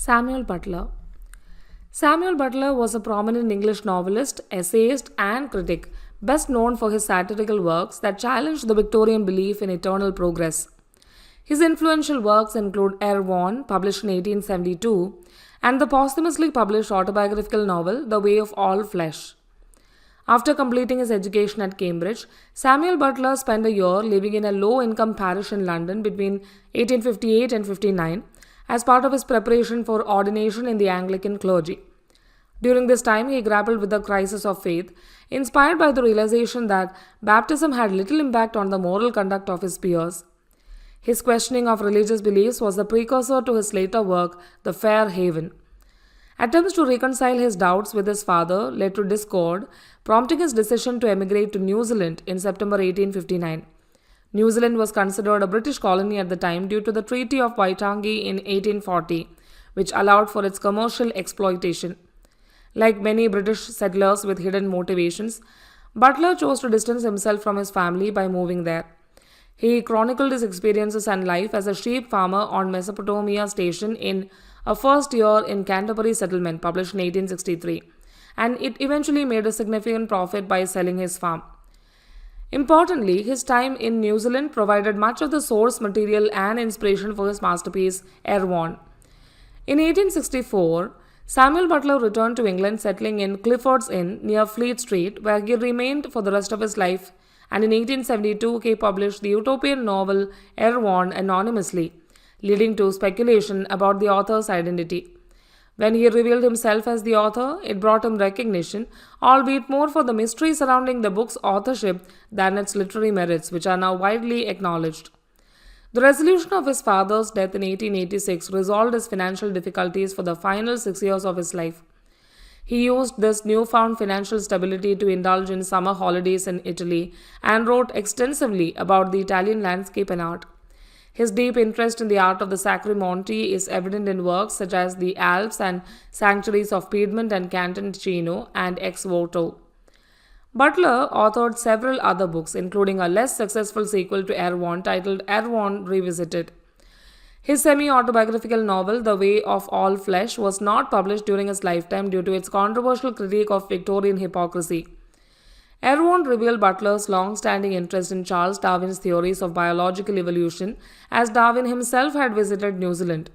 Samuel Butler. Samuel Butler was a prominent English novelist, essayist, and critic, best known for his satirical works that challenged the Victorian belief in eternal progress. His influential works include Erewhon, published in 1872, and the posthumously published autobiographical novel The Way of All Flesh. After completing his education at Cambridge, Samuel Butler spent a year living in a low income parish in London between 1858 and 59 as part of his preparation for ordination in the Anglican clergy. During this time, he grappled with the crisis of faith, inspired by the realization that baptism had little impact on the moral conduct of his peers. His questioning of religious beliefs was the precursor to his later work, The Fair Haven. Attempts to reconcile his doubts with his father led to discord, prompting his decision to emigrate to New Zealand in September 1859. New Zealand was considered a British colony at the time due to the Treaty of Waitangi in 1840, which allowed for its commercial exploitation. Like many British settlers with hidden motivations, Butler chose to distance himself from his family by moving there. He chronicled his experiences and life as a sheep farmer on Mesopotamia station in A First Year in Canterbury Settlement, published in 1863, and it eventually made a significant profit by selling his farm. Importantly, his time in New Zealand provided much of the source material and inspiration for his masterpiece, Erewhon. In 1864, Samuel Butler returned to England, settling in Clifford's Inn near Fleet Street, where he remained for the rest of his life, and in 1872 he published the Utopian novel Erewhon anonymously, leading to speculation about the author's identity. When he revealed himself as the author, it brought him recognition, albeit more for the mystery surrounding the book's authorship than its literary merits, which are now widely acknowledged. The resolution of his father's death in 1886 resolved his financial difficulties for the final 6 years of his life. He used this newfound financial stability to indulge in summer holidays in Italy and wrote extensively about the Italian landscape and art. His deep interest in the art of the Sacri Monte is evident in works such as the Alps and Sanctuaries of Piedmont and Canton Ticino and Ex Voto. Butler authored several other books, including a less successful sequel to Erewhon titled Erewhon Revisited. His semi-autobiographical novel, The Way of All Flesh, was not published during his lifetime due to its controversial critique of Victorian hypocrisy. Erewhon revealed Butler's long-standing interest in Charles Darwin's theories of biological evolution, as Darwin himself had visited New Zealand.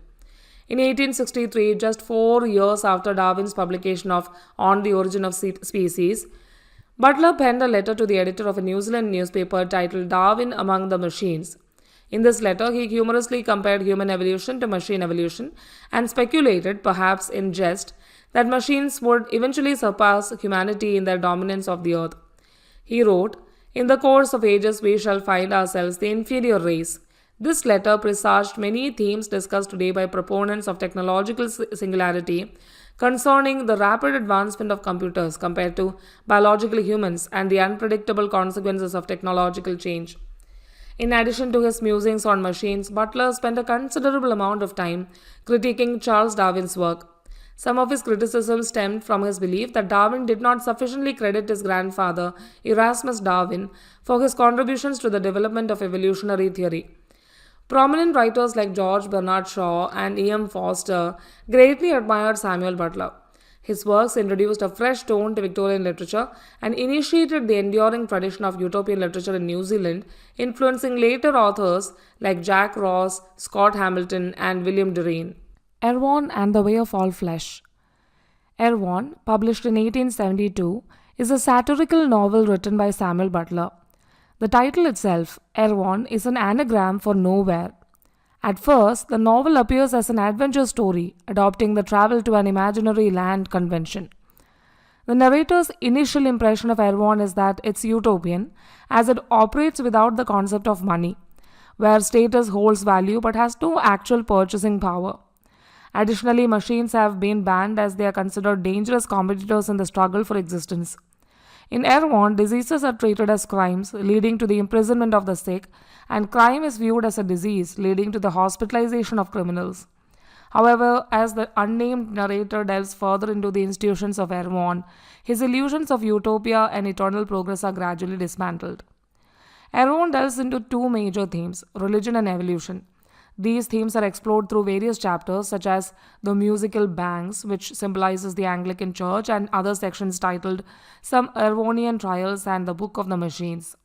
In 1863, just 4 years after Darwin's publication of On the Origin of Species, Butler penned a letter to the editor of a New Zealand newspaper titled Darwin Among the Machines. In this letter, he humorously compared human evolution to machine evolution and speculated, perhaps in jest, that machines would eventually surpass humanity in their dominance of the earth. He wrote, "In the course of ages we shall find ourselves the inferior race." This letter presaged many themes discussed today by proponents of technological singularity concerning the rapid advancement of computers compared to biological humans and the unpredictable consequences of technological change. In addition to his musings on machines, Butler spent a considerable amount of time critiquing Charles Darwin's work. Some of his criticism stemmed from his belief that Darwin did not sufficiently credit his grandfather, Erasmus Darwin, for his contributions to the development of evolutionary theory. Prominent writers like George Bernard Shaw and E.M. Forster greatly admired Samuel Butler. His works introduced a fresh tone to Victorian literature and initiated the enduring tradition of Utopian literature in New Zealand, influencing later authors like Jack Ross, Scott Hamilton, and William Derreen. Erewhon and the Way of All Flesh. Erewhon, published in 1872, is a satirical novel written by Samuel Butler. The title itself, Erewhon, is an anagram for nowhere. At first, the novel appears as an adventure story, adopting the travel to an imaginary land convention. The narrator's initial impression of Erewhon is that it's utopian, as it operates without the concept of money, where status holds value but has no actual purchasing power. Additionally, machines have been banned as they are considered dangerous competitors in the struggle for existence. In Erewhon, diseases are treated as crimes, leading to the imprisonment of the sick, and crime is viewed as a disease, leading to the hospitalization of criminals. However, as the unnamed narrator delves further into the institutions of Erewhon, his illusions of utopia and eternal progress are gradually dismantled. Erewhon delves into two major themes, religion and evolution. These themes are explored through various chapters, such as the musical banks, which symbolizes the Anglican Church, and other sections titled Some Erewhonian Trials and the Book of the Machines.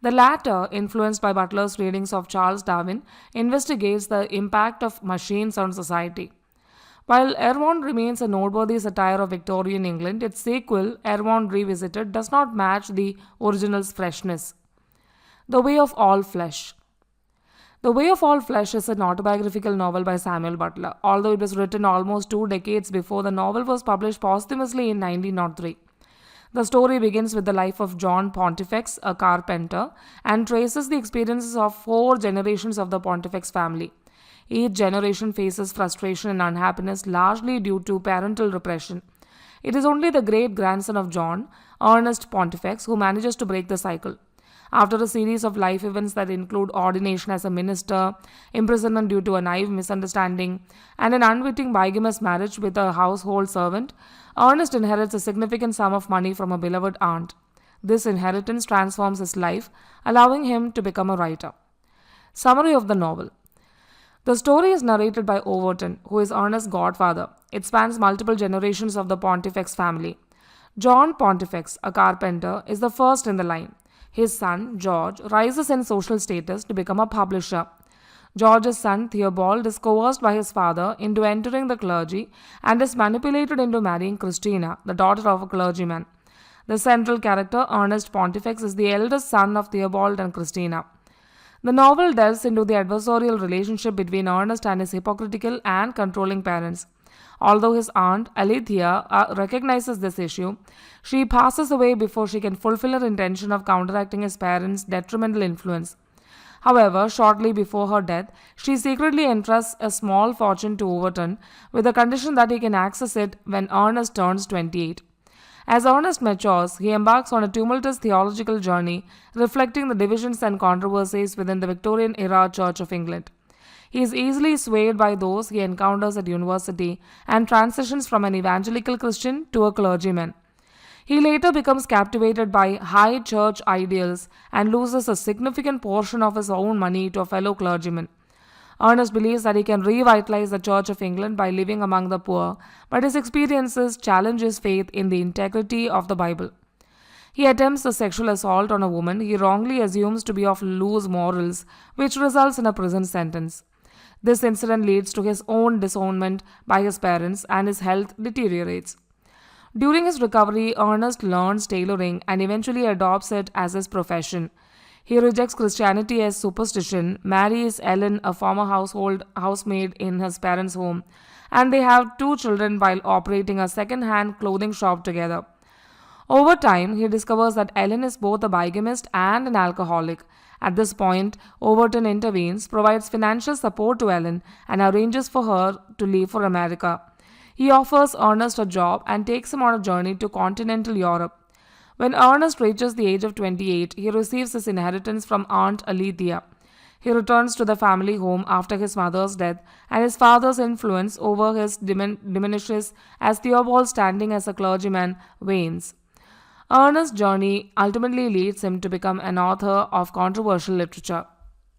The latter, influenced by Butler's readings of Charles Darwin, investigates the impact of machines on society. While Erewhon remains a noteworthy satire of Victorian England, its sequel, Erewhon Revisited, does not match the original's freshness. The Way of All Flesh. The Way of All Flesh is an autobiographical novel by Samuel Butler, although it was written almost 2 decades before the novel was published posthumously in 1903. The story begins with the life of John Pontifex, a carpenter, and traces the experiences of 4 generations of the Pontifex family. Each generation faces frustration and unhappiness largely due to parental repression. It is only the great grandson of John, Ernest Pontifex, who manages to break the cycle. After a series of life events that include ordination as a minister, imprisonment due to a naive misunderstanding, and an unwitting bigamous marriage with a household servant, Ernest inherits a significant sum of money from a beloved aunt. This inheritance transforms his life, allowing him to become a writer. Summary of the novel. The story is narrated by Overton, who is Ernest's godfather. It spans multiple generations of the Pontifex family. John Pontifex, a carpenter, is the first in the line. His son, George, rises in social status to become a publisher. George's son, Theobald, is coerced by his father into entering the clergy and is manipulated into marrying Christina, the daughter of a clergyman. The central character, Ernest Pontifex, is the eldest son of Theobald and Christina. The novel delves into the adversarial relationship between Ernest and his hypocritical and controlling parents. Although his aunt, Alethea, recognizes this issue, she passes away before she can fulfill her intention of counteracting his parents' detrimental influence. However, shortly before her death, she secretly entrusts a small fortune to Overton with the condition that he can access it when Ernest turns 28. As Ernest matures, he embarks on a tumultuous theological journey reflecting the divisions and controversies within the Victorian-era Church of England. He is easily swayed by those he encounters at university and transitions from an evangelical Christian to a clergyman. He later becomes captivated by high church ideals and loses a significant portion of his own money to a fellow clergyman. Ernest believes that he can revitalize the Church of England by living among the poor, but his experiences challenge his faith in the integrity of the Bible. He attempts a sexual assault on a woman he wrongly assumes to be of loose morals, which results in a prison sentence. This incident leads to his own disownment by his parents and his health deteriorates. During his recovery, Ernest learns tailoring and eventually adopts it as his profession. He rejects Christianity as superstition, marries Ellen, a former housemaid in his parents' home, and they have 2 children while operating a second-hand clothing shop together. Over time, he discovers that Ellen is both a bigamist and an alcoholic. At this point, Overton intervenes, provides financial support to Ellen, and arranges for her to leave for America. He offers Ernest a job and takes him on a journey to continental Europe. When Ernest reaches the age of 28, he receives his inheritance from Aunt Alethea. He returns to the family home after his mother's death, and his father's influence over his diminishes as Theobald's standing as a clergyman wanes. Ernest's journey ultimately leads him to become an author of controversial literature.